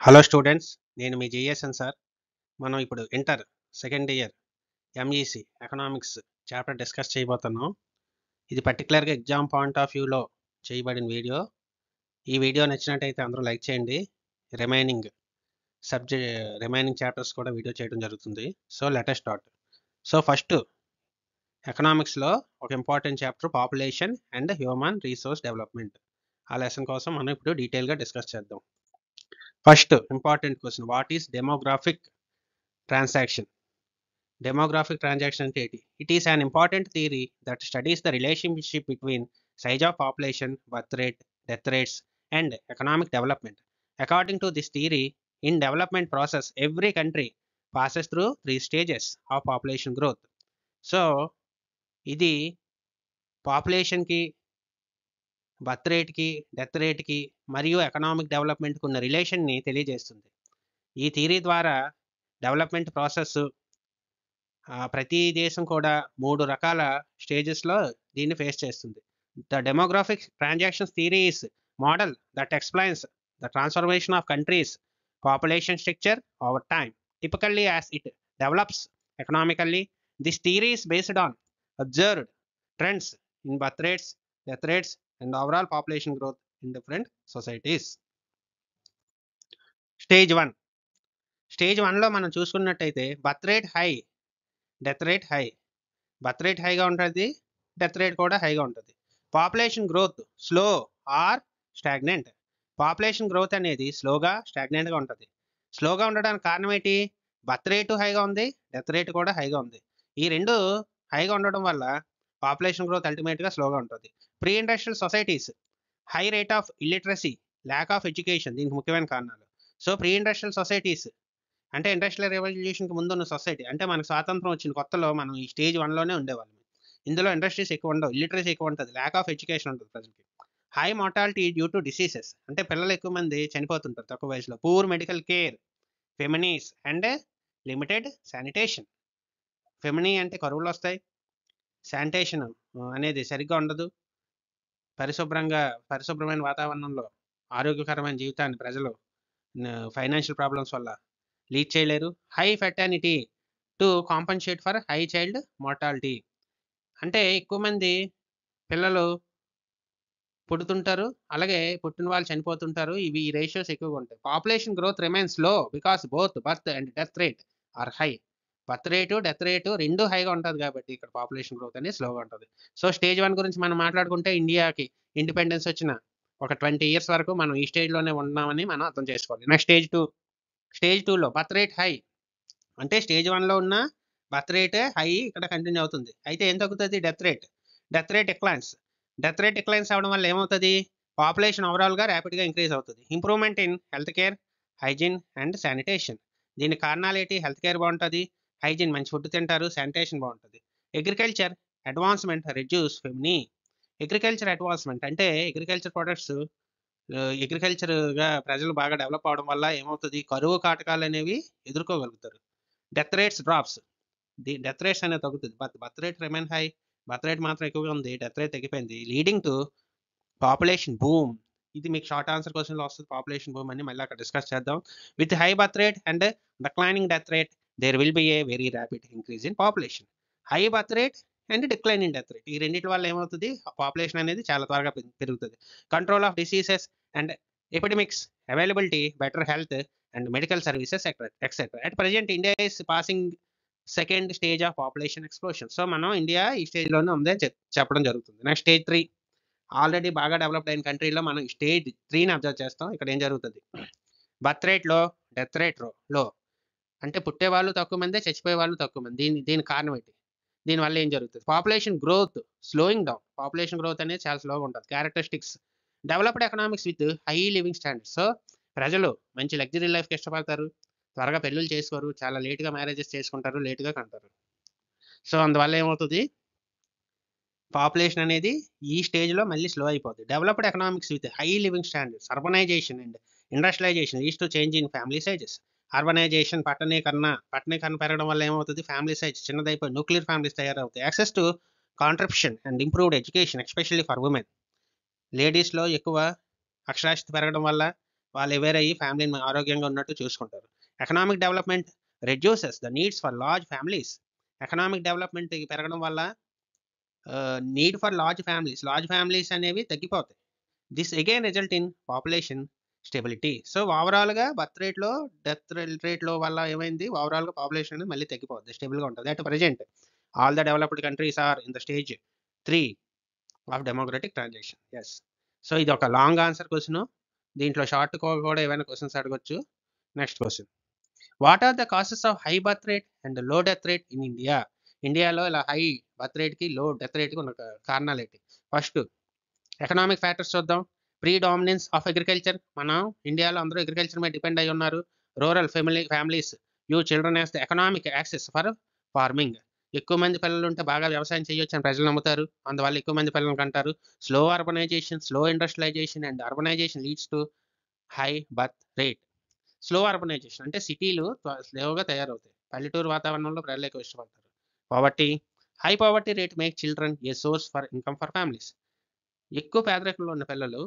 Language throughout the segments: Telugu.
హలో స్టూడెంట్స్, నేను మీ జేఎస్ఎన్ సార్. మనం ఇప్పుడు inter second year MEC economics chapter discuss చేయబోతున్నాం. ఇది పర్టికులర్గా ఎగ్జామ్ పాయింట్ ఆఫ్ వ్యూలో చేయబడిన వీడియో. ఈ వీడియో నచ్చినట్టయితే అందరూ లైక్ చేయండి. రిమైనింగ్ చాప్టర్స్ కూడా వీడియో చేయడం జరుగుతుంది. So let us start. So first ఎకనామిక్స్లో ఒక important chapter population and human resource development. ఆ లెసన్ కోసం మనం ఇప్పుడు డీటెయిల్గా డిస్కస్ చేద్దాం. First important question, what is demographic transaction? Demographic transaction theory. It is an important theory that studies the relationship between size of population, birth rate, death rates, and economic development. According to this theory, in development process, every country passes through 3 stages of population growth. So, ఇది పాపులేషన్కి, బర్త్ రేట్కి, డెత్ రేట్కి మరియు ఎకనామిక్ డెవలప్మెంట్కి ఉన్న రిలేషన్ని తెలియజేస్తుంది. ఈ థియరీ ద్వారా డెవలప్మెంట్ ప్రాసెస్ ప్రతి దేశం కూడా 3 రకాల స్టేజెస్లో దీన్ని ఫేస్ చేస్తుంది. The demographic transactions theory is model that explains the transformation of countries population structure over time, typically as it develops economically. This theory is based on observed trends in birth rates, death rates, and overall population growth in different societies. Stage 1. Stage 1లో మనం చూసుకున్నట్టయితే birth rate high, death rate high. Birth rate హైగా ఉంటుంది, డెత్ రేట్ కూడా హైగా ఉంటుంది. Population growth slow or stagnant. Population growth అనేది స్లోగా, స్టాగ్నెంట్గా ఉంటుంది. స్లోగా ఉండడానికి కారణం ఏంటి? బర్త్ రేటు హైగా ఉంది, డెత్ రేట్ కూడా హైగా ఉంది. ఈ రెండు హైగా ఉండడం వల్ల పాపులేషన్ గ్రోత్ అల్టిమేట్గా స్లోగా ఉంటుంది. Pre industrial societies, high rate of illiteracy, lack of education దీనికి ముఖ్యమైన కారణాలు. సో ప్రీ ఇండస్ట్రియల్ సొసైటీస్ అంటే ఇండస్ట్రియల్ రెవల్యూషన్కి ముందు ఉన్న సొసైటీ, అంటే మనకు స్వాతంత్రం వచ్చిన కొత్తలో మనం ఈ స్టేజ్ 1లోనే ఉండేవాళ్ళం. ఇందులో ఇండస్ట్రీస్ ఎక్కువ ఉండవు, ఇల్లిటరసీ ఎక్కువ ఉంటుంది, ల్యాక్ ఆఫ్ ఎడ్యుకేషన్ ఉంటుంది ప్రజలకి. High mortality due to diseases, అంటే పిల్లలు ఎక్కువ మంది చనిపోతుంటారు తక్కువ వయసులో. Poor medical care, famines and limited sanitation. Famine అంటే కరువులు వస్తాయి, శానిటేషన్ అనేది సరిగ్గా ఉండదు. పరిశుభ్రమైన వాతావరణంలో ఆరోగ్యకరమైన జీవితాన్ని ప్రజలు ఫైనాన్షియల్ ప్రాబ్లమ్స్ వల్ల లీడ్ చేయలేరు. High fertility to compensate for high child mortality, అంటే ఎక్కువ మంది పిల్లలు పుడుతుంటారు, అలాగే పుట్టిన వాళ్ళు చనిపోతుంటారు. ఈ రేషియోస్ ఎక్కువగా ఉంటాయి. Population growth remains low because both birth and death rate are high. Birth rate, death rate రెండు హైగా ఉంటుంది కాబట్టి ఇక్కడ పాపులేషన్ గ్రోత్ అనేది స్లోగా ఉంటుంది. సో స్టేజ్ 1 గురించి మనం మాట్లాడుకుంటే, ఇండియాకి ఇండిపెండెన్స్ వచ్చిన ఒక 20 years వరకు మనం ఈ స్టేజ్లోనే ఉన్నామని మనం అర్థం చేసుకోవాలి. Next stage 2. స్టేజ్ 2లో బర్త్ రేట్ హై, అంటే స్టేజ్ 1లో ఉన్న బర్త్ రేట్ హై ఇక్కడ కంటిన్యూ అవుతుంది. అయితే ఏం తగ్గుతుంది? Death rate declines. Death rate declines అవ్వడం వల్ల ఏమవుతుంది? పాపులేషన్ ఓవరాల్గా ర్యాపిడ్గా ఇంక్రీజ్ అవుతుంది. Improvement in health care, hygiene and sanitation. దీని కారణాలు ఏంటి? హెల్త్ కేర్ బాగుంటుంది, హైజీన్ మంచి ఫుడ్ తింటారు, శానిటేషన్ బాగుంటుంది. Agriculture advancement reduce famine. Agriculture advancement అంటే అగ్రికల్చర్ ప్రొడక్ట్స్, అగ్రికల్చర్గా ప్రజలు బాగా డెవలప్ అవడం వల్ల ఏమవుతుంది? కరువు కాటకాలు అనేవి ఎదుర్కోగలుగుతారు. Death rates drops, death rates అనేది తగ్గుతుంది. Birth rate remain high, birth rate మాత్రం ఎక్కువగా ఉంది, డెత్ రేట్ తగ్గిపోయింది. Leading to population boom. ఇది మీకు షార్ట్ ఆన్సర్ క్వశ్చన్లో వస్తుంది, పాపులేషన్ బూమ్ అని. మళ్ళీ అక్కడ డిస్కస్ చేద్దాం. With high birth rate and declining death rate there will be a very rapid increase in population. High birth rate and decline in death rate, ఈ రెండింటి వల్ల ఏమవుతుంది? పాపులేషన్ అనేది చాలా త్వరగా పెరుగుతుంది. Control of diseases and epidemics, availability, better health and medical services etcetera. At present India is passing second stage of population explosion. So మనం ఇండియా ఈ స్టేజ్లోనే ఉందని చెప్పడం జరుగుతుంది. Next stage 3. ఆల్రెడీ బాగా డెవలప్డ్ అయిన కంట్రీలో మనం స్టేజ్ 3ని అబ్జర్వ్ చేస్తాం. ఇక్కడ ఏం జరుగుతుంది? బర్త్ రేట్ లో, డెత్ రేట్ లో, అంటే పుట్టే వాళ్ళు తక్కువ మంది, చచ్చిపోయే వాళ్ళు తక్కువ మంది. దీని కారణం ఏంటి? దీనివల్ల ఏం జరుగుతుంది? Population growth slowing down. Population growth అనేది చాలా స్లోగా ఉంటుంది. Characteristics, developed economics with high living standards. So ప్రజలు మంచి లగ్జరీ లైఫ్కి ఇష్టపడతారు, త్వరగా పెళ్ళిళ్ళు చేసుకోరు, చాలా లేట్గా మ్యారేజెస్ చేసుకుంటారు, లేట్గా కంటారు. సో అందువల్ల ఏమవుతుంది? పాపులేషన్ అనేది ఈ స్టేజ్లో మళ్ళీ స్లో అయిపోతుంది. Developed economics with high living standards, urbanisation and industrialisation leads to change in family sizes. Urbanisation, పట్టణీకరణ పెరగడం వల్ల ఏమవుతుంది? ఫ్యామిలీ సైజ్ చిన్నదైపోయి న్యూక్లియర్ ఫ్యామిలీస్ తయారవుతాయి. Access to contribution and improved education especially for women. లేడీస్లో ఎక్కువ అక్షరాస్యత పెరగడం వల్ల వాళ్ళు అవేర్ అయ్యి ఫ్యామిలీని ఆరోగ్యంగా ఉన్నట్టు చూసుకుంటారు. Economic development reduces the needs for large families. Economic development పెరగడం వల్ల నీడ్ ఫర్ లార్జ్ ఫ్యామిలీస్ అనేవి తగ్గిపోతాయి. This again result in population stability. So ఓవరాల్గా బర్త్ రేట్లో డెత్ రేట్లో వల్ల ఏమైంది, ఓవరాల్గా పాపులేషన్ అనేది మళ్ళీ తగ్గిపోతుంది, స్టేబుల్గా ఉంటుంది. At present all the developed countries are in the stage 3 of democratic transaction. Yes. So ఇది ఒక లాంగ్ ఆన్సర్ క్వశ్చన్. దీంట్లో షార్ట్ కూడా ఏమైనా క్వశ్చన్స్ అడగొచ్చు. Next question, what are the causes of high birth rate and low death rate in India? ఇండియాలో ఇలా హై బర్త్ రేట్కి లో డెత్ రేట్కి ఉన్న కారణాలు ఏంటి? ఫస్ట్ ఎకనామిక్ ఫ్యాక్టర్స్ చూద్దాం. Predominance of agriculture. మనం ఇండియాలో అందరూ అగ్రికల్చర్ మీద డిపెండ్ అయి ఉన్నారు. Rural families use children as the economic access for farming. ఎక్కువ మంది పిల్లలు ఉంటే బాగా వ్యవసాయం చేయొచ్చు అని ప్రజలు నమ్ముతారు, అందువల్ల ఎక్కువ మంది పిల్లలు కంటారు. Slow urbanisation, slow industrialisation and urbanisation leads to high birth rate. Slow urbanisation అంటే సిటీలు స్లోగా తయారవుతాయి, పల్లెటూరు వాతావరణంలో ప్రజలు ఎక్కువ ఇష్టపడతారు. Poverty, high poverty rate make children a source for income for families. ఎక్కువ పేదరికంలో ఉన్న పిల్లలు,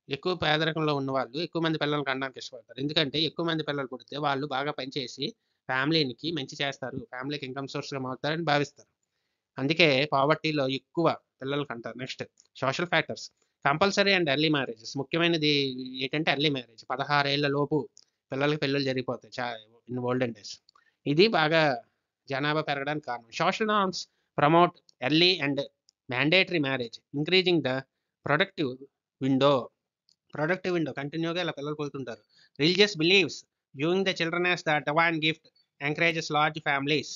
ఎక్కువ పేదరికంలో ఉన్న వాళ్ళు ఎక్కువ మంది పిల్లలు కనడానికి ఇష్టపడతారు. ఎందుకంటే ఎక్కువ మంది పిల్లలు పుడితే వాళ్ళు బాగా పనిచేసి ఫ్యామిలీకి మంచి చేస్తారు, ఫ్యామిలీకి ఇన్కమ్ సోర్స్గా మారుతారని భావిస్తారు. అందుకే పావర్టీలో ఎక్కువ పిల్లలు కంటారు. Next social factors, compulsory and early marriages. ముఖ్యమైనది ఏంటంటే ఎర్లీ మ్యారేజ్. 16 ఏళ్ల లోపు పిల్లలకి పెళ్ళిళ్ళు జరిగిపోతాయి ఇన్ ఓల్డెన్ డేస్. ఇది బాగా జనాభా పెరగడానికి కారణం. Social norms promote early and mandatory marriage, increasing the productive window కంటిన్యూగా ఇలా పిల్లలు పుడుతుంటారు. Religious believes viewing the children as the divine gift encourages large families.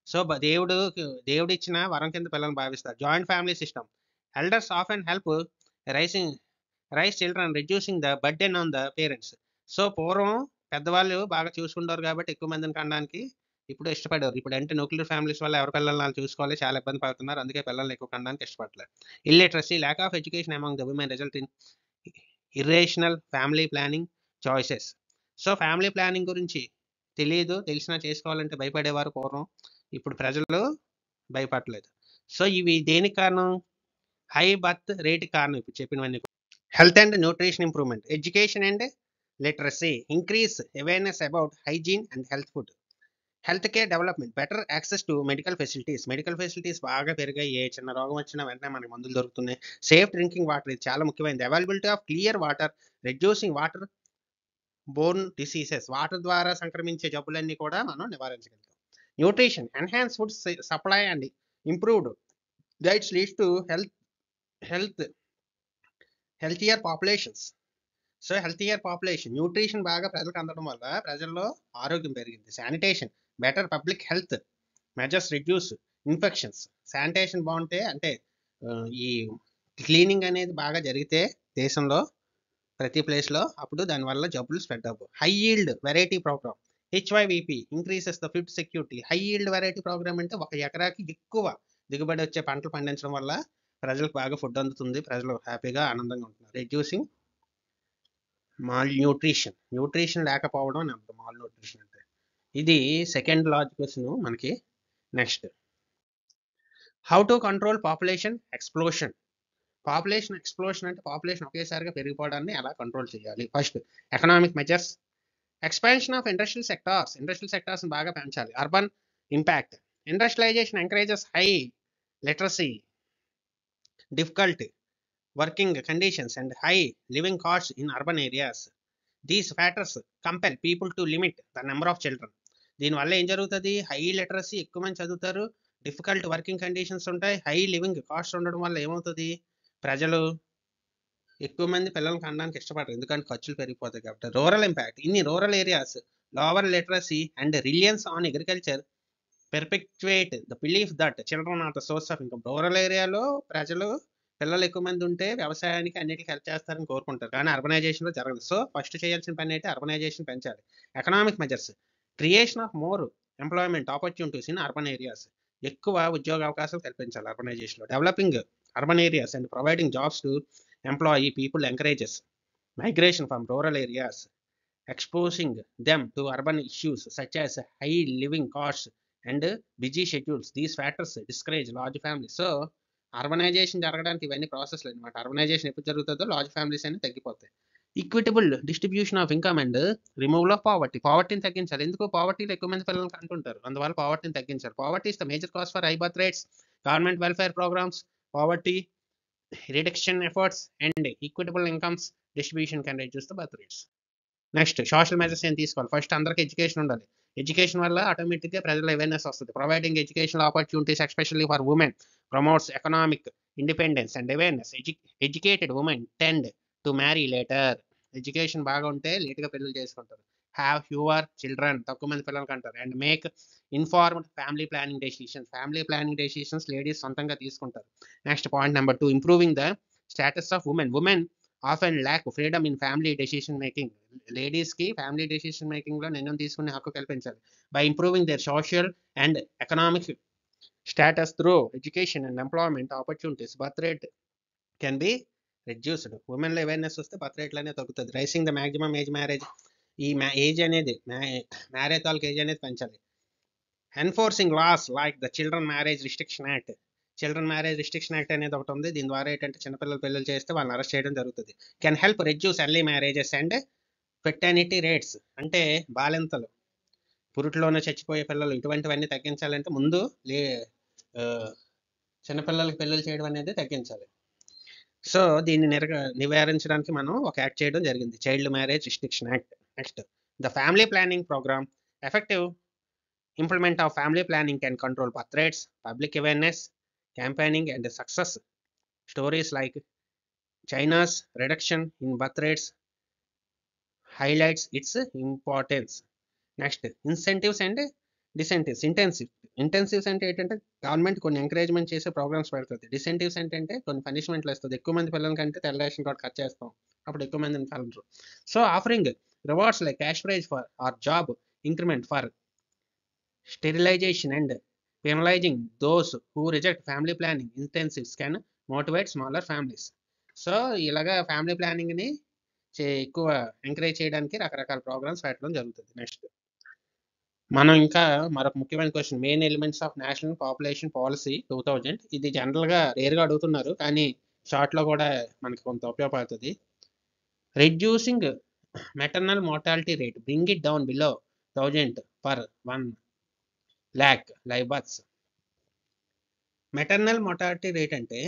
So దేవుడు ఇచ్చిన వరం కింద పిల్లల్ని భావిస్తారు. Joint family system, elders often help raise children reducing the burden on the parents. So పూర్వం పెద్దవాళ్ళు బాగా చూసుకుంటారు కాబట్టి ఎక్కువ మందిని కనడానికి ఇప్పుడు ఇష్టపడేవారు. ఇప్పుడు అంటే న్యూక్లియర్ ఫ్యామిలీస్ వల్ల ఎవరి పిల్లల్ని వాళ్ళు చూసుకోవాలి, చాలా ఇబ్బంది పడుతున్నారు, అందుకే పిల్లల్ని ఎక్కువ కనడానికి ఇష్టపడలేదు. Illiteracy, lack of education among the women result in irrational family planning choices. So family planning గురించి తెలిసినా చేసుకోవాలంటే భయపడేవారు పూర్వం, ఇప్పుడు ప్రజలు భయపడలేదు. సో ఇవి దేనికి కారణం? హై బర్త్ రేట్ కారణం ఇప్పుడు చెప్పినవన్నీ. Health and nutrition improvement, education and literacy, increase awareness about hygiene and health food. Health care development, better access to medical facilities బాగా పెరిగాయి. ఏ చిన్న రోగం వచ్చినా వెంటనే మనకి మందులు దొరుకుతున్నాయి. సేఫ్ డ్రింకింగ్ వాటర్, ఇది చాలా ముఖ్యమైనది. Availability of clear water, reducing water borne diseases, water ద్వారా సంక్రమించే జబ్బులన్నీ కూడా మనం నివారించగలుగుతాం. Nutrition, enhance food supply and improved diets leads to healthier populations. So healthier population, nutrition బాగా ప్రజలకు అందడం వల్ల ప్రజల్లో ఆరోగ్యం పెరిగింది. Sanitation, better public health measures reduce infections. Sanitation బాగుంటే అంటే ఈ క్లీనింగ్ అనేది బాగా జరిగితే దేశంలో ప్రతి ప్లేస్లో, అప్పుడు దానివల్ల జబ్బులు స్ప్రెడ్ అవ్వవు. High yield variety programme, HYVP increases the food security. High yield variety programme అంటే ఒక ఎకరాకి ఎక్కువ దిగుబడి వచ్చే పంటలు పండించడం వల్ల ప్రజలకు బాగా ఫుడ్ అందుతుంది, ప్రజలు హ్యాపీగా ఆనందంగా ఉంటున్నారు. రెడ్యూసింగ్ మాల్ న్యూట్రిషన్ లేకపోవడం అని అర్థం మాల్ న్యూట్రిషన్ అంటే. ఇది సెకండ్ లార్జ్ క్వశ్చన్ మనకి. Next, how to control population explosion అంటే పాపులేషన్ ఒకేసారిగా పెరిగిపోవడాన్ని ఎలా కంట్రోల్ చేయాలి? First economic measures, expansion of industrial sectors బాగా పెంచాలి. Urban impact, industrialization encourages high literacy, difficult working conditions and high living costs in urban areas. These factors compel people to limit the number of children. దీనివల్ల ఏం జరుగుతుంది? హై లిటరసీ, ఎక్కువ మంది చదువుతారు, డిఫికల్ట్ వర్కింగ్ కండిషన్స్ ఉంటాయి, హై లివింగ్ కాస్ట్ ఉండడం వల్ల ఏమవుతుంది? ప్రజలు ఎక్కువ మంది పిల్లల్ని కనడానికి ఇష్టపడరు, ఎందుకంటే ఖర్చులు పెరిగిపోతాయి కాబట్టి. Rural impact, in rural areas lower literacy and reliance on agriculture perpetuate the belief that children are the source of income. Rural ఏరియాలో ప్రజలు పిల్లలు ఎక్కువ మంది ఉంటే వ్యవసాయానికి అన్నిటికీ హెల్ప్ చేస్తారని కోరుకుంటారు, కానీ అర్బనైజేషన్లో జరగదు. సో ఫస్ట్ చేయాల్సిన పని అయితే అర్బనైజేషన్ పెంచాలి. Economic measures, creation of more employment opportunities in urban areas. ఎక్కువ ఉద్యోగ అవకాశాలు కల్పించాలి అర్బనైజేషన్లో. Developing urban areas and providing jobs to employee people encourages migration from rural areas, exposing them to urban issues such as high living costs and busy schedules. These factors discourage large families. So urbanization జరగడానికి ఇవన్నీ ప్రాసెస్లు అనమాట. అర్బనైజేషన్ ఎప్పుడు జరుగుతుందో లార్జ్ ఫ్యామిలీస్ అని తగ్గిపోతాయి. Equitable distribution of income and removal of poverty. పావర్టీని తగ్గించాలి. ఎందుకు పావర్టీలో ఎక్కువ మంది పిల్లలకి అంటుంటారు, అందువల్ల పావర్టీని తగ్గించాలి. Poverty is the major cause for high birth rates. Government welfare programmes, poverty reduction efforts and equitable incomes distribution can reduce the birth rates. Next social measures ఏం తీసుకోవాలి? ఫస్ట్ అందరికీ ఎడ్యుకేషన్ ఉండాలి. ఎడ్యుకేషన్ వల్ల ఆటోమేటిక్గా ప్రజల అవేర్నెస్ వస్తుంది. Providing educational opportunities especially for women promotes economic independence and awareness. Educated women tend to marry later. Education బాగా ఉంటే లేట్గా పెళ్లి చేసుకుంటారు. హ్యావ్ ఫ్యూవర్ చిల్డ్రన్, తక్కువ మంది పిల్లలకి అంటారు. And make informed family planning decisions. Family planning decisions ladies సొంతంగా తీసుకుంటారు. Next point number 2, improving the status of women. Women often lack freedom in family decision making. లేడీస్కి ఫ్యామిలీ డెసిషన్ మేకింగ్లో నిర్ణయం తీసుకునే హక్కు కల్పించాలి. By improving their social and economic status through education and employment opportunities, birth rate can be reduced. ఉమెన్లో అవేర్నెస్ వస్తే బర్త్ రేట్లు అనేది తగ్గుతుంది. Raising the maximum age marriage. ఈ ఏజ్ అనేది మ్యారేజ్ తాలూకు ఏజ్ అనేది పెంచాలి. Enforcing laws like the children marriage restriction act. Children marriage restriction act అనేది ఒకటి ఉంది. దీని ద్వారా ఏంటంటే చిన్నపిల్లలు పెళ్ళిళ్ళు చేస్తే వాళ్ళని అరెస్ట్ చేయడం జరుగుతుంది. Can help reduce early marriages and fertility rates. అంటే బాలింతలు, పురుట్లోనే చచ్చిపోయే పిల్లలు, ఇటువంటివన్నీ తగ్గించాలంటే ముందు చిన్నపిల్లలకి పెళ్ళిళ్ళు చేయడం అనేది తగ్గించాలి. సో దీన్ని నివారించడానికి మనం ఒక యాక్ట్ చేయడం జరిగింది, child marriage restriction act. Next the family planning programme. Effective implement of family planning can control birth rates. Public awareness campaigning and success stories like China's reduction in birth rates highlights its importance. Next, incentives and disincentives. Incentives అంటే ఏంటంటే గవర్నమెంట్ కొన్ని ఎంకరేజ్మెంట్ చేసే ప్రోగ్రామ్స్ పెడుతుంది. డిసెంటివ్స్ అంటే కొన్ని పనిష్మెంట్లు ఇస్తుంది. ఎక్కువ మంది పిల్లల కంటే తెల్ల రేషన్ కార్డ్ కట్ చేస్తాం, అప్పుడు ఎక్కువ మందిని కలరు. So offering rewards like cash prize for or job increment for sterilization and penalizing those who reject family planning intensives can motivate smaller families. So ఇలాగా ఫ్యామిలీ ప్లానింగ్ని ఎక్కువ ఎంకరేజ్ చేయడానికి రకరకాల ప్రోగ్రామ్స్ పెట్టడం జరుగుతుంది. నెక్స్ట్ మనం ఇంకా మరొక ముఖ్యమైన question, main elements of national population policy 2000. ఇది జనరల్గా రేర్గా అడుగుతున్నారు, కానీ షార్ట్లో కూడా మనకి కొంత ఉపయోగపడుతుంది. Reducing maternal mortality rate, bring it down below 1000 per 1 lakh live births. Maternal mortality rate అంటే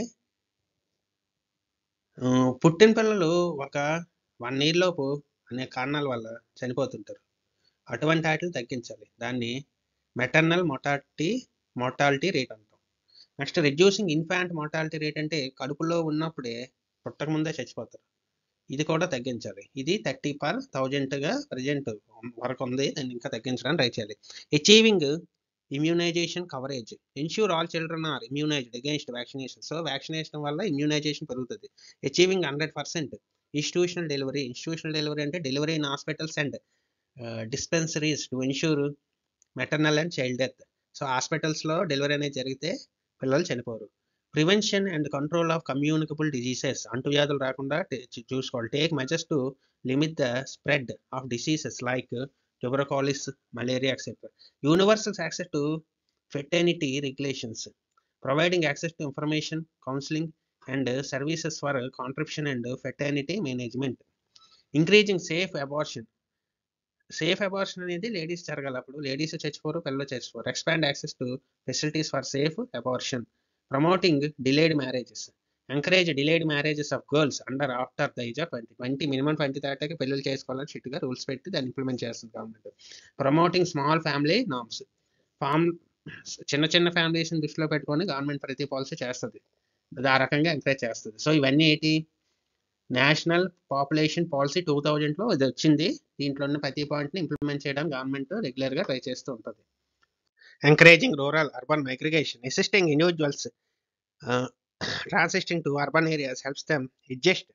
పుట్టిన పిల్లలు ఒక 1 year లోపు అనేక కారణాల వల్ల చనిపోతుంటారు. అటువంటి వాటిని తగ్గించాలి. దాన్ని మెటర్నల్ మోర్టాలిటీ రేట్ అంటాం. Next reducing infant mortality rate అంటే కడుపులో ఉన్నప్పుడే పుట్టకముందే చచ్చిపోతారు, ఇది కూడా తగ్గించాలి. ఇది 30 per 1000గా ప్రజెంట్ వరకు ఉంది, దాన్ని ఇంకా తగ్గించడానికి ట్రై చేయాలి. Achieving immunization coverage, ensure all children are immunized against vaccination. So vaccination వల్ల ఇమ్యూనైజేషన్ పెరుగుతుంది. Achieving 100% institutional delivery. institutional delivery అంటే delivery in hospitals and dispensaries to ensure maternal and child death. So హాస్పిటల్స్లో డెలివరీ అనేది జరిగితే పిల్లలు చనిపోరు. Prevention and control of communicable diseases, అంటువ్యాధులు రాకుండా చూసుకోవాలి. Take measures to limit the spread of diseases like tuberculosis, malaria, etc. Universal access to fertility regulations, providing access to information, counseling, and services for contraception and fertility management. Increasing safe abortion. Safe abortion అనేది లేడీస్ జరగాలి, అప్పుడు లేడీస్ చచ్చిపోరు, పిల్లలు చచ్చిపోరు. Expand access to facilities for safe abortion. Promoting delayed marriages, encourage delayed marriages of girls under after the age of 20 minimum 20 దాటాక పెళ్ళిళ్ళు చేసుకోవాలని స్ట్రిక్ట్గా రూల్స్ పెట్టి దాన్ని ఇంప్లిమెంట్ చేస్తుంది government. Promoting small family norms. చిన్న చిన్న ఫ్యామిలీస్ని దృష్టిలో పెట్టుకొని గవర్నమెంట్ ప్రతి పాలసీ చేస్తుంది, ఆ రకంగా ఎంకరేజ్ చేస్తుంది. సో ఇవన్నీ ఏంటి, నేషనల్ పాపులేషన్ పాలసీ 2000లో ఇది వచ్చింది. దీంట్లో ఉన్న ప్రతి పాయింట్ని ఇంప్లిమెంట్ చేయడానికి గవర్నమెంట్ రెగ్యులర్గా ట్రై చేస్తూ ఉంటుంది. Encouraging rural urban migration, assisting individuals transitioning to urban areas helps them adjust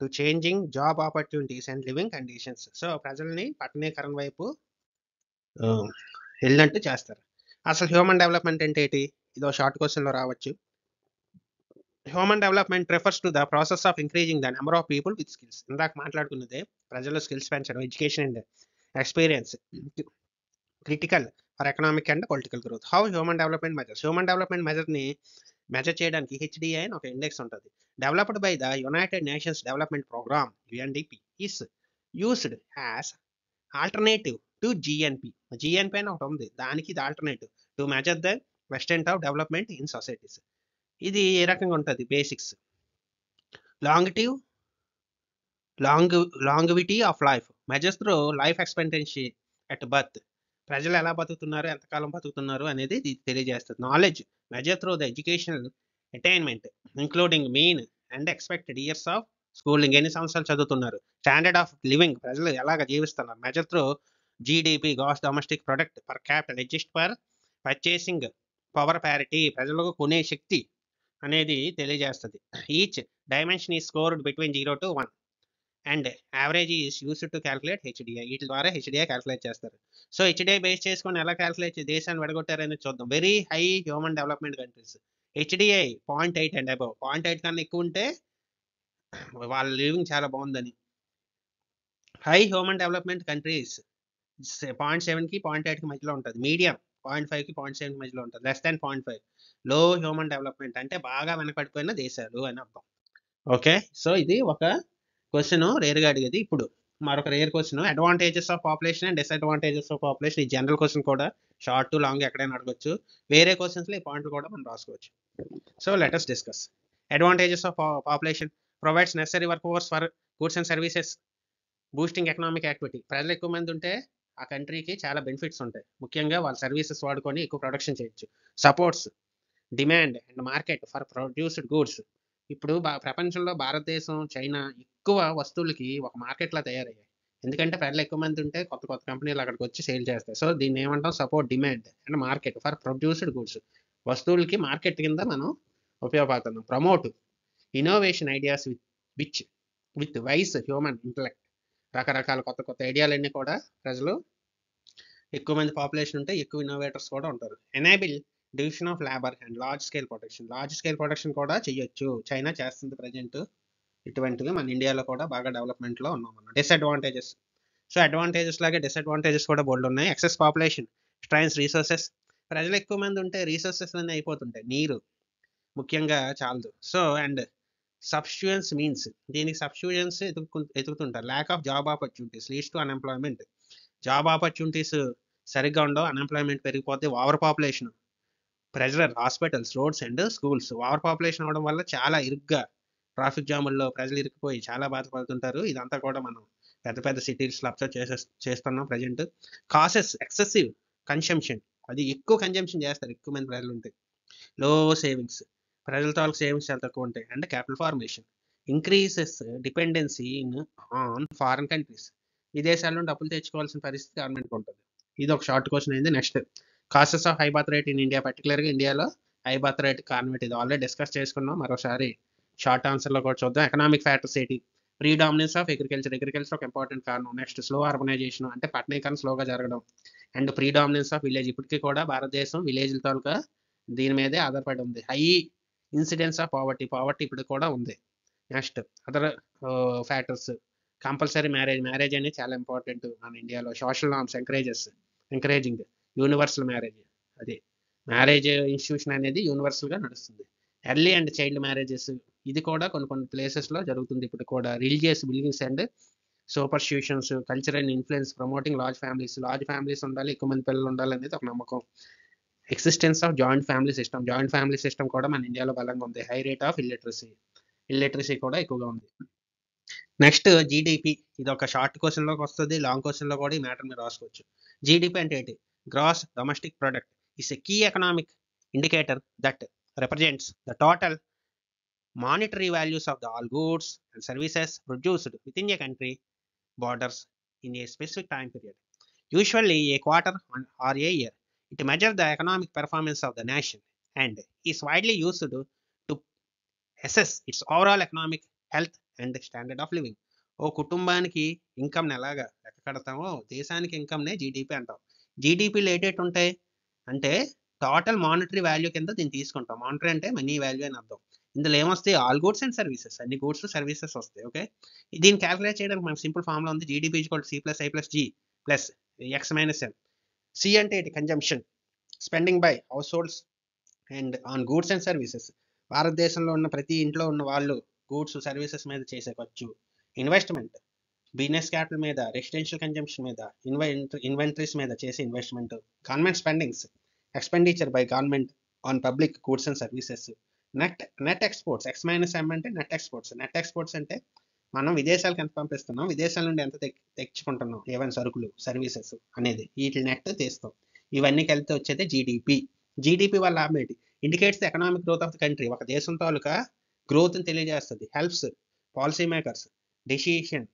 to changing job opportunities and living conditions. So ప్రజల్ని పట్టణీకరణ వైపు వెళ్ళినట్టు చేస్తారు. అసలు హ్యూమన్ డెవలప్మెంట్ అంటే ఏంటి, ఇదో షార్ట్ క్వశ్చన్లో రావచ్చు. Human development refers to the process of increasing the number of people with skills. ఇందాక మాట్లాడుకున్నదే ప్రజల్లో స్కిల్స్ పెంచడం, education and experience critical for economic and political growth. How human development measures. Human development మెజర్ని మెజర్ చేయడానికి హెచ్డిఐ అని ఒక ఇండెక్స్ ఉంటుంది. Developed by the United Nations Development Programme UNDP is used as alternative to GNP. GNP అని ఒకటి ఉంది, దానికి ఇది alternative to measure the extent of development in societies. ఇది ఏ రకంగా ఉంటుంది? బేసిక్స్ లాంగిటివ్ longevity of life measures through life expectancy at birth. ప్రజలు ఎలా బతుకుతున్నారు, ఎంతకాలం బతుకుతున్నారు అనేది ఇది తెలియజేస్తుంది. Knowledge measure through the educational attainment including mean and expected years of schooling, ఎన్ని సంవత్సరాలు చదువుతున్నారు. స్టాండర్డ్ ఆఫ్ లివింగ్ ప్రజలు ఎలాగ జీవిస్తున్నారు. Measure through GDP gross domestic product per capital adjust per purchasing power parity, ప్రజలకు కొనే శక్తి అనేది తెలియజేస్తుంది. ఈచ్ డైమెన్షన్ ఈ scored between 0 to 1 and average is used to calculate HDI. వీటి ద్వారా హెచ్డిఐ క్యాల్కులేట్ చేస్తారు. సో హెచ్డిఐ బేస్ చేసుకొని ఎలా క్యాల్కులేట్ దేశాన్ని విడగొట్టారనేది చూద్దాం. Very high human development countries HDI 0.8 and above. 0.8 కన్నా ఎక్కువ ఉంటే వాళ్ళ లివింగ్ చాలా బాగుందని. హై హ్యూమన్ డెవలప్మెంట్ కంట్రీస్ 0.7కి 0.8కి మధ్యలో ఉంటుంది. మీడియం 0.5కి 0.7కి మధ్యలో ఉంటుంది. లెస్ దాన్ 0.5 లో హ్యూమన్ డెవలప్మెంట్, అంటే బాగా వెనకబడిపోయిన దేశాలు అని అర్థం. ఓకే, సో ఇది ఒక క్వశ్చన్ రేర్గా అడిగేది. ఇప్పుడు మరొక rare question, advantages of population and disadvantages of population. ఈ జనరల్ క్వశ్చన్ కూడా షార్ట్ టు లాంగ్ ఎక్కడైనా అడగొచ్చు. వేరే క్వశ్చన్స్లో ఈ పాయింట్లు కూడా మనం రాసుకోవచ్చు. So let us discuss advantages of population. Provides necessary work force for goods and services, boosting economic activity. ప్రజలు ఎక్కువ మంది ఉంటే ఆ కంట్రీకి చాలా బెనిఫిట్స్ ఉంటాయి. ముఖ్యంగా వాళ్ళ సర్వీసెస్ వాడుకొని ఎక్కువ ప్రొడక్షన్ చేయొచ్చు. Supports demand and market for produced goods. ఇప్పుడు ప్రపంచంలో భారతదేశం, చైనా ఎక్కువ వస్తువులకి ఒక మార్కెట్లా తయారయ్యాయి. ఎందుకంటే ప్రజలు ఎక్కువ మంది ఉంటే కొత్త కొత్త కంపెనీలు అక్కడికి వచ్చి సేల్ చేస్తాయి. సో దీన్ని ఏమంటాం? Support demand and market for produced goods. వస్తువులకి మార్కెట్ కింద మనం ఉపయోగపడుతున్నాం. Promote innovation ideas with wise human intellect. రకరకాల కొత్త కొత్త ఐడియాలన్నీ కూడా ప్రజలు ఎక్కువ మంది పాపులేషన్ ఉంటే ఎక్కువ ఇన్నోవేటర్స్ కూడా ఉంటారు. Enable division of labour and large scale production. Large scale production కూడా చేయొచ్చు. చైనా చేస్తుంది ప్రజెంట్. ఇటువంటివి మన ఇండియాలో కూడా బాగా డెవలప్మెంట్లో ఉన్నాం మనం. డిసడ్వాంటేజెస్. సో అడ్వాంటేజెస్ లాగే డిసడ్వాంటేజెస్ కూడా బోల్డ్ ఉన్నాయి. Excess population strains resources. ప్రజలు ఎక్కువ మంది ఉంటే రీసోర్సెస్ అన్నీ అయిపోతుంటాయి. నీరు ముఖ్యంగా చాలదు. సో అండ్ సబ్స్టిట్యూయెన్స్ మీన్స్, దీనికి సబ్స్టిట్యూయెన్స్ ఎదుగుతుంటారు. Lack of job opportunities leads to unemployment. Job opportunities సరిగ్గా ఉండవు, అన్ఎంప్లాయ్మెంట్ పెరిగిపోతే. Over population, pressure hospitals, roads and schools. Over population అవడం వల్ల చాలా ఇరుగ్గా ట్రాఫిక్ జాముల్లో ప్రజలు ఇరుక్కుపోయి చాలా బాధపడుతుంటారు. ఇదంతా కూడా మనం పెద్ద పెద్ద సిటీస్లో అబ్జర్వ్ చేస్తున్నాం ప్రజెంట్. కాసెస్ ఎక్సెసివ్ కన్సంప్షన్, అది ఎక్కువ కన్జంప్షన్ చేస్తారు ఎక్కువ మంది ప్రజలు ఉంటే. లో సేవింగ్స్, ప్రజల తాలూకు సేవింగ్స్ చాలా తక్కువ ఉంటాయి. And capital formation increases dependency on foreign countries. విదేశాల నుండి డబ్బులు తెచ్చుకోవాల్సిన పరిస్థితి గవర్నమెంట్కి ఉంటుంది. ఇది ఒక షార్ట్ క్వశ్చన్ అయింది. Next, causes of high birth rate in India. పర్టికులర్గా ఇండియాలో హై బర్త్ రేట్ కారణం ఇది ఆల్రెడీ డిస్కస్ చేసుకున్నాం. మరోసారి షార్ట్ ఆన్సర్లో కూడా చూద్దాం. ఎకనామిక్ ఫ్యాక్టర్స్ ఏంటి? ప్రీడామినెన్స్ ఆఫ్ అగ్రికల్చర్ ఒక ఇంపార్టెంట్ కారణం. నెక్స్ట్, స్లో అర్బనైజేషన్, అంటే పట్టణీకరణ స్లోగా జరగడం. అండ్ ప్రీడామినెన్స్ ఆఫ్ విలేజ్, ఇప్పటికీ కూడా భారతదేశం విలేజ్ల తాలూకా దీని మీదే ఆధారపడి ఉంది. హై ఇన్సిడెన్స్ ఆఫ్ పావర్టీ ఇప్పుడు కూడా ఉంది. Next, other factors, compulsory marriage అనేది చాలా ఇంపార్టెంట్ మన ఇండియాలో. Social norms encouraging universal marriage, అది మ్యారేజ్ ఇన్స్టిట్యూషన్ అనేది యూనివర్సల్గా నడుస్తుంది. ఎర్లీ అండ్ చైల్డ్ మ్యారేజెస్, ఇది కూడా కొన్ని ప్లేసెస్లో జరుగుతుంది ఇప్పుడు కూడా. Religious beliefs and superstitions, cultural influence promoting large families ఉండాలి, ఎక్కువ మంది పిల్లలు ఉండాలి అనేది ఒక నమ్మకం. Existence of joint family system కూడా మన ఇండియాలో బలంగా ఉంది. హై రేట్ ఆఫ్ ఇల్లిటరసీ కూడా ఎక్కువగా ఉంది. Next, GDP. ఇది ఒక షార్ట్ క్వశ్చన్లోకి వస్తుంది, లాంగ్ క్వశ్చన్లో కూడా ఈ మ్యాటర్ మీరు రాసుకోవచ్చు. జీడిపి అంటే ఏంటి? Gross domestic product is a key economic indicator that represents the total monetary values of all goods and services produced within a country borders in a specific time period, usually a quarter or a year. It measures the economic performance of the nation and is widely used to assess its overall economic health and standard of living. ఓ కుటుంబానికి ఇన్కమ్ని ఎలాగా లెక్క కడతామో దేశానికి ఇన్కమ్నే జీడిపి అంటాం. జీడిపిలు ఏటేటి ఉంటాయి అంటే టోటల్ మానిటరీ వాల్యూ కింద దీన్ని తీసుకుంటాం. మానిటరీ అంటే మనీ వాల్యూ అని అర్థం. ఇందులో ఏమొస్తాయి? ఆల్ గూడ్స్ అండ్ సర్వీసెస్, అన్ని గూడ్స్ సర్వీసెస్ వస్తాయి. ఓకే, దీన్ని క్యాలిక్యులేట్ చేయడానికి మనకు సింపుల్ ఫార్ములా ఉంది. GDP C+I+G plus X-M. C అంటే consumption, spending by households and on goods and services. భారతదేశంలో ఉన్న ప్రతి ఇంట్లో ఉన్న వాళ్ళు గూడ్స్ సర్వీసెస్ మీద చేసే ఖర్చు. ఇన్వెస్ట్మెంట్, బిజినెస్ క్యాపిటల్ మీద, రెసిడెన్షియల్ కన్జంప్షన్ మీద, ఇన్వెంటరీస్ మీద చేసే investment. Government spendings, expenditure by government on public goods and services. Net exports, X-M అంటే నెట్ ఎక్స్పోర్ట్స్. నెట్ ఎక్స్పోర్ట్స్ అంటే మనం విదేశాలకు ఎంత పంపిస్తున్నాం, విదేశాల నుండి ఎంత తెచ్చుకుంటున్నాం, ఏవైనా సరుకులు, సర్వీసెస్ అనేది, వీటి నెట్ తీస్తాం. ఇవన్నీ కలిపితే వచ్చేది జీడిపి. జీడిపి వల్ల లాభం ఏంటి? Indicates the economic growth of the country. ఒక దేశం తాలూకా గ్రోత్ని తెలియజేస్తుంది. Helps policy makers decision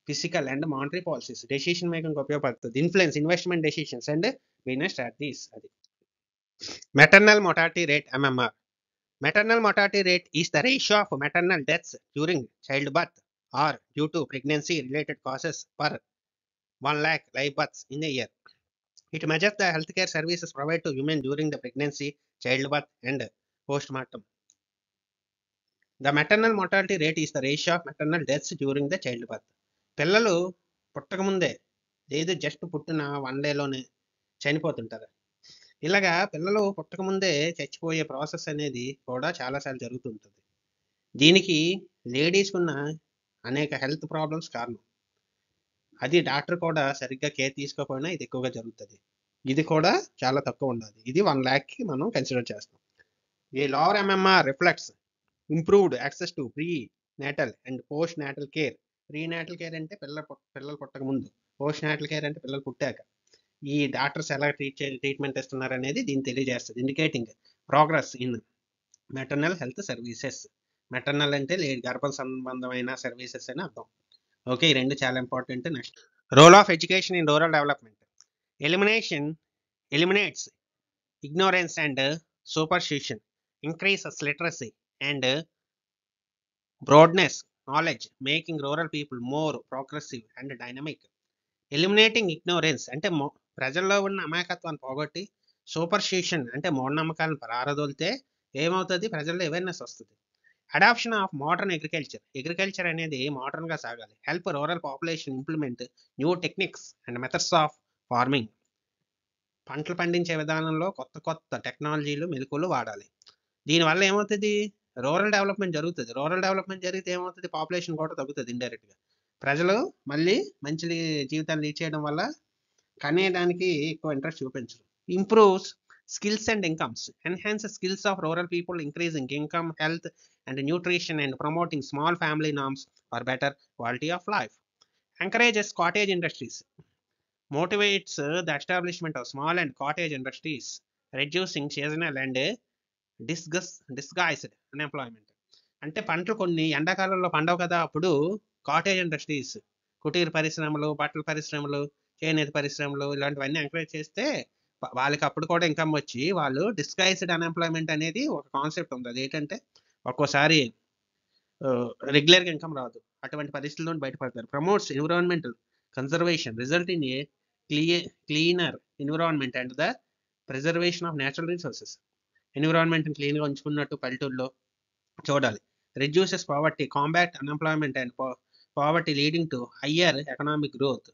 physical and monetary policies. Decision making ఉపయోగపడుతుంది. Influence investment decisions and business strategies. అది maternal mortality rate, MMR. Maternal mortality rate is the ratio of maternal deaths during childbirth or due to pregnancy related causes per 1 lakh live births in a year. It measures the healthcare services provided to women during the pregnancy, childbirth and postmortem. The maternal mortality rate is the ratio of maternal deaths during the childbirth. పిల్లలు పుట్టకముందే లేదు జస్ట్ పుట్టిన 1 డేలోనే చనిపోతుంటారు. ఇలాగా పిల్లలు పుట్టకముందే చచ్చిపోయే ప్రాసెస్ అనేది కూడా చాలాసార్లు జరుగుతుంటుంది. దీనికి లేడీస్కి ఉన్న అనేక హెల్త్ ప్రాబ్లమ్స్ కారణం. అది డాక్టర్ కూడా సరిగ్గా కేర్ తీసుకోకపోయినా ఇది ఎక్కువగా జరుగుతుంది. ఇది కూడా చాలా తక్కువ ఉండాలి. ఇది 1 lakh మనం కన్సిడర్ చేస్తాం. ఏ lower MMR reflects improved access to pre natal and post natal care. Pre natal care అంటే పిల్లలు పుట్టక ముందు, పోస్ట్ నేటల్ కేర్ అంటే పిల్లలు పుట్టాక ఈ డాక్టర్స్ ఎలా ట్రీట్మెంట్ ఇస్తున్నారు అనేది దీన్ని తెలియజేస్తుంది. Indicating progress in maternal health services. Maternal అంటే గర్భ సంబంధమైన సర్వీసెస్ అని అర్థం. ఓకే, ఈ రెండు చాలా important. Next, role of education in rural development. Eliminates ignorance and superstition, increases literacy and broadness knowledge, making rural people more progressive and dynamic. Eliminating ignorance అంటే ప్రజల్లో ఉన్న అమాయకత్వాన్ని పోగొట్టి, సూపర్స్టిషన్ అంటే మూఢనమ్మకాలను పారదోలితే ఏమవుతుంది? ప్రజల్లో అవేర్నెస్ వస్తుంది. అడాప్షన్ ఆఫ్ మోడర్న్ అగ్రికల్చర్ అనేది మోడర్న్గా సాగాలి. Help rural population implement new techniques and methods of farming. పంటలు పండించే విధానంలో కొత్త టెక్నాలజీలు, మెలకువలు వాడాలి. దీనివల్ల ఏమవుతుంది? రూరల్ డెవలప్మెంట్ జరుగుతుంది. రూరల్ డెవలప్మెంట్ జరిగితే ఏమవుతుంది? పాపులేషన్ కూడా తగ్గుతుంది ఇండైరెక్ట్గా. ప్రజలు మళ్ళీ మంచి జీవితాన్ని లీడ్ చేయడం వల్ల కనేయడానికి ఎక్కువ ఇంట్రెస్ట్ చూపించరు. Improves skills and incomes. Enhance skills of rural people, increasing income, health and nutrition and promoting small family norms for better quality of life. Encourages cottage industries. motivates the establishment of small and cottage industries, reducing seasonal and disguised unemployment. అంటే పంటలు కొన్ని ఎండాకాలంలో పండవు కదా, అప్పుడు కాటేజ్ ఇండస్ట్రీస్, కుటీర పరిశ్రమలు, బట్టల పరిశ్రమలు, చేనేత పరిశ్రమలు ఇలాంటివన్నీ ఎంకరేజ్ చేస్తే వాళ్ళకి అప్పుడు కూడా ఇన్కమ్ వచ్చి వాళ్ళు డిస్గైజ్డ్ అన్ఎంప్లాయ్మెంట్ అనేది ఒక కాన్సెప్ట్ ఉంది. అది ఏంటంటే ఒక్కోసారి రెగ్యులర్గా ఇన్కమ్ రాదు, అటువంటి పరిస్థితుల్లో బయటపడతారు. Promotes environmental conservation, result in a cleaner environment and the preservation of natural resources. ఎన్విరాన్మెంట్ని క్లీన్గా ఉంచుకున్నట్టు పల్లెటూరులో చూడాలి. Reduces poverty, combat unemployment and poverty leading to higher economic growth.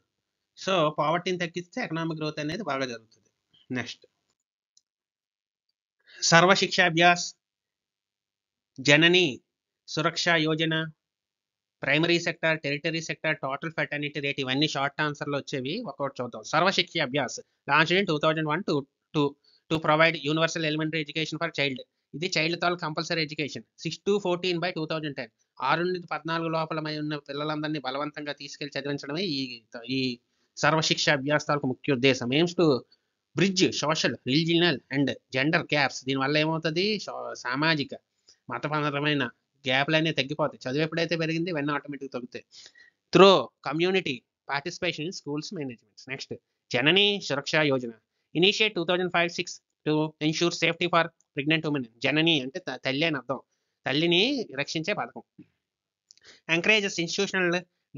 So పావర్టీని తగ్గిస్తే ఎకనామిక్ గ్రోత్ అనేది బాగా జరుగుతుంది. నెక్స్ట్, సర్వశిక్షాభ్యాస్, జనని Suraksha Yojana, primary sector, territory sector, total fraternity rate, ఇవన్నీ షార్ట్ ఆన్సర్లో వచ్చేవి. ఒకటి చూద్దాం. Sarva Shiksha Abhyas launched in 2001 to provide universal elementary education for child. ఇది చైల్డ్ తాలూకు కంపల్సరీ ఎడ్యుకేషన్. 6-14/2010. 6-14 లోపల ఉన్న పిల్లలందరినీ బలవంతంగా తీసుకెళ్లి చదివించడమే ఈ సర్వశిక్ష అభ్యాస్ తాలూకు ముఖ్య ఉద్దేశం. Aims to bridge social, regional and gender gaps. దీనివల్ల ఏమవుతుంది? సామాజిక, మతపరమైన గ్యాప్లు అనేవి తగ్గిపోతాయి. చదువు ఎప్పుడైతే పెరిగింది ఇవన్నీ ఆటోమేటిక్గా తగ్గుతాయి. Through community participation in schools managements. Next, Janani Suraksha Yojana initiate 2005-06 to ensure safety for pregnant women. Janani అంటే తల్లి అని అర్థం, తల్లిని రక్షించే పథకం. Encourages institutional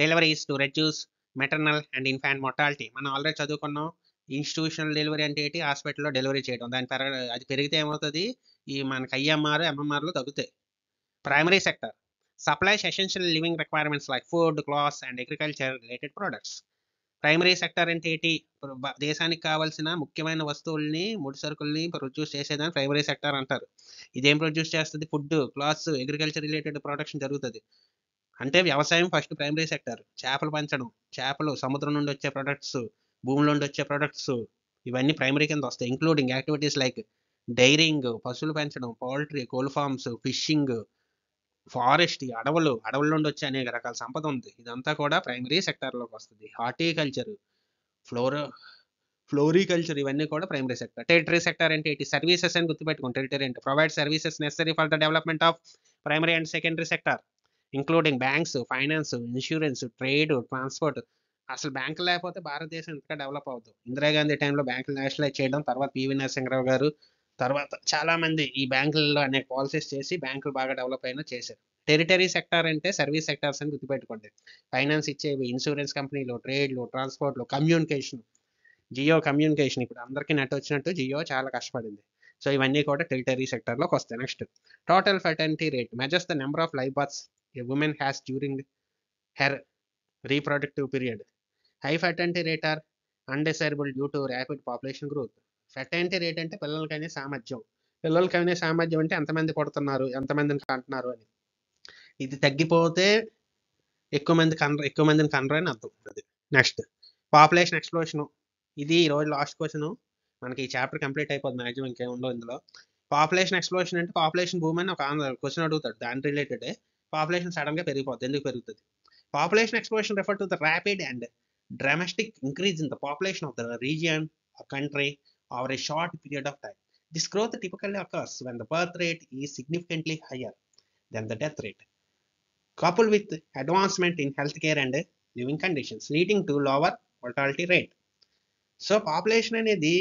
deliveries to reduce maternal and infant mortality. మనం ఆల్రెడీ చదువుకున్నాం. ఇన్స్టిట్యూషనల్ డెలివరీ అంటే ఏంటి? హాస్పిటల్లో డెలివరీ చేయడం. అది పెరిగితే ఏమవుతుంది? ఈ మనకి IMR, MMRలు తగ్గుతాయి. Primary sector supplies essential living requirements like food, clothes and agriculture related products. Primary sector అంటే ఏంటి? దేశానికి కావాల్సిన ముఖ్యమైన వస్తువుల్ని, ముడి సరుకుల్ని ప్రొడ్యూస్ చేసేదాన్ని ప్రైమరీ సెక్టర్ అంటారు. ఇదేం ప్రొడ్యూస్ చేస్తది? Food, clothes, agriculture related production జరుగుతది. అంటే వ్యవసాయం ఫస్ట్ ప్రైమరీ సెక్టర్. చేపలు పెంచడం, చేపలు, సముద్రం నుండి వచ్చే ప్రొడక్ట్స్, భూమిలో నుండి వచ్చే ప్రొడక్ట్స్, ఇవన్నీ ప్రైమరీ కింద వస్తాయి. ఇంక్లూడింగ్ యాక్టివిటీస్ లైక్ డైరింగ్, పశువులు పెంచడం, పౌల్ట్రీ, కోళ్ల ఫార్మ్స్, ఫిషింగ్, ఫారెస్ట్, అడవుల నుండి వచ్చే అనేక రకాల సంపద ఉంది. ఇదంతా కూడా ప్రైమరీ సెక్టార్లోకి వస్తుంది. హార్టికల్చర్, ఫ్లోరో ఫ్లోరికల్చర్, ఇవన్నీ కూడా ప్రైమరీ సెక్టర్. టెరిటరీ సెక్టర్ అంటే ఏంటి? సర్వీసెస్ అని గుర్తుపెట్టుకోండి. టెరిటరీ అంటే provide services necessary for the development of primary and secondary sector, including banks, finance, insurance, trade, transport. అసలు బ్యాంకులు లేకపోతే భారతదేశం ఇంతగా డెవలప్ అవుతుంది. ఇందిరాగాంధీ టైంలో బ్యాంకులు నేషనలైజ్ చేయడం, తర్వాత పివి నరసింహరావు గారు, తర్వాత చాలా మంది ఈ బ్యాంకుల్లో అనేక పాలసీస్ చేసి బ్యాంకులు బాగా డెవలప్ అయినా చేశారు. టెరిటరీ సెక్టార్ అంటే సర్వీస్ సెక్టార్స్ అని గుర్తుపెట్టుకోండి. ఫైనాన్స్ ఇచ్చేవి, ఇన్సూరెన్స్ కంపెనీలు, ట్రేడ్లు, ట్రాన్స్పోర్ట్లు, కమ్యూనికేషన్. జియో కమ్యూనికేషన్ ఇప్పుడు అందరికీ నెట్ వచ్చినట్టు జియో చాలా కష్టపడింది. సో ఇవన్నీ కూడా టెరిటరీ సెక్టర్లోకి వస్తాయి. Next, total fertility rate measures the number of live births a woman has during her reproductive period. High fertility rate are undesirable due to rapid population growth. Fertility rate అంటే పిల్లలకనే సామర్థ్యం. పిల్లలకనే సామర్థ్యం అంటే ఎంతమంది పుడుతున్నారు, ఎంతమందిని కంటున్నారు అని. ఇది తగ్గిపోతే ఎక్కువ మందిని కనరు అని అర్థం. అది నెక్స్ట్, పాపులేషన్ ఎక్స్ప్లోషన్. ఇది ఈ రోజు లాస్ట్ క్వశ్చన్. మనకి ఈ చాప్టర్ కంప్లీట్ అయిపోతుంది మ్యాక్సిమం, ఇంకేం ఉండవు ఇందులో. పాపులేషన్ ఎక్స్ప్లోషన్ అంటే పాపులేషన్ భూమి అని ఒక క్వశ్చన్ అడుగుతాడు, దాని రిలేటెడే. పాపులేషన్ సడన్ గా పెరిగిపోద్ది, ఎందుకు పెరుగుతుంది? Population explosion refer to the rapid and dramatic increase in the population of the region or country over a short period of time. This growth typically occurs when the birth rate is significantly higher than the death rate, coupled with advancement in healthcare and living conditions, leading to lower mortality rate. So population అనేది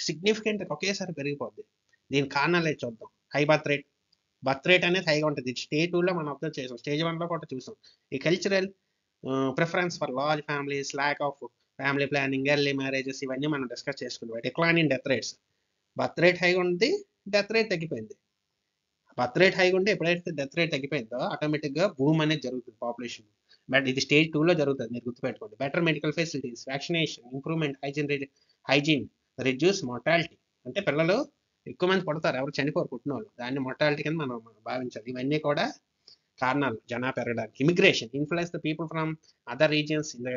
సిగ్నిఫికెంట్ ఒకేసారి పెరిగిపోద్ది. దీని కారణాలు చూద్దాం. హై బర్త్ రేట్ అనేది హైగా ఉంటుంది. స్టేజ్ 2లో మనం అబ్జర్వ్ చేసాం, స్టేజ్ 1లో కూడా చూసాం. ఈ cultural preference for large families, lack of family planning, early marriages, ఇవన్నీ మనం డిస్కస్ చేసుకున్నాం. Decline in death rates. Birth rate హైగా ఉంది, డెత్ రేట్ తగ్గిపోయింది. బర్త్ రేట్ హైగా ఉంటే ఎప్పుడైతే డెత్ రేట్ తగ్గిపోయిందో ఆటోమేటిక్గా బూమ్ అనేది జరుగుతుంది పాపులేషన్. బట్ ఇది స్టేజ్ 2లో జరుగుతుంది, మీరు గుర్తుపెట్టుకోండి. Better medical facilities, vaccination, improvement hygiene, reduce mortality. అంటే పిల్లలు ఎక్కువ మంది పుడతారు, ఎవరు చనిపోరు పుట్టిన వాళ్ళు, దాన్ని మార్టాలిటీ కింద మనం భావించాలి. ఇవన్నీ కూడా కారణాలు జనాభా పెరగడానికి. Immigration influence the people from other regions in the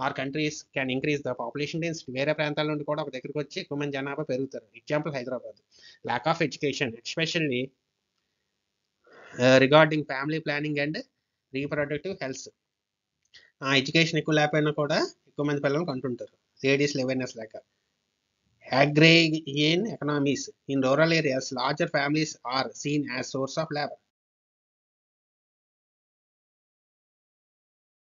are countries can increase the population density. వేరే ప్రాంతాల నుండి కూడా ఒక దగ్గరికి వచ్చి ఎక్కువ మంది జనాభా పెరుగుతారు. Example Hyderabad. Lack of education especially regarding family planning and reproductive health. Education ఎక్కువ లేకపోయినా కూడా ఎక్కువ మంది పిల్లలు కంటుంటారు. లేడీస్ అవేర్నెస్ లేక. Agrarian economies. In rural areas, larger families are seen as source of labor.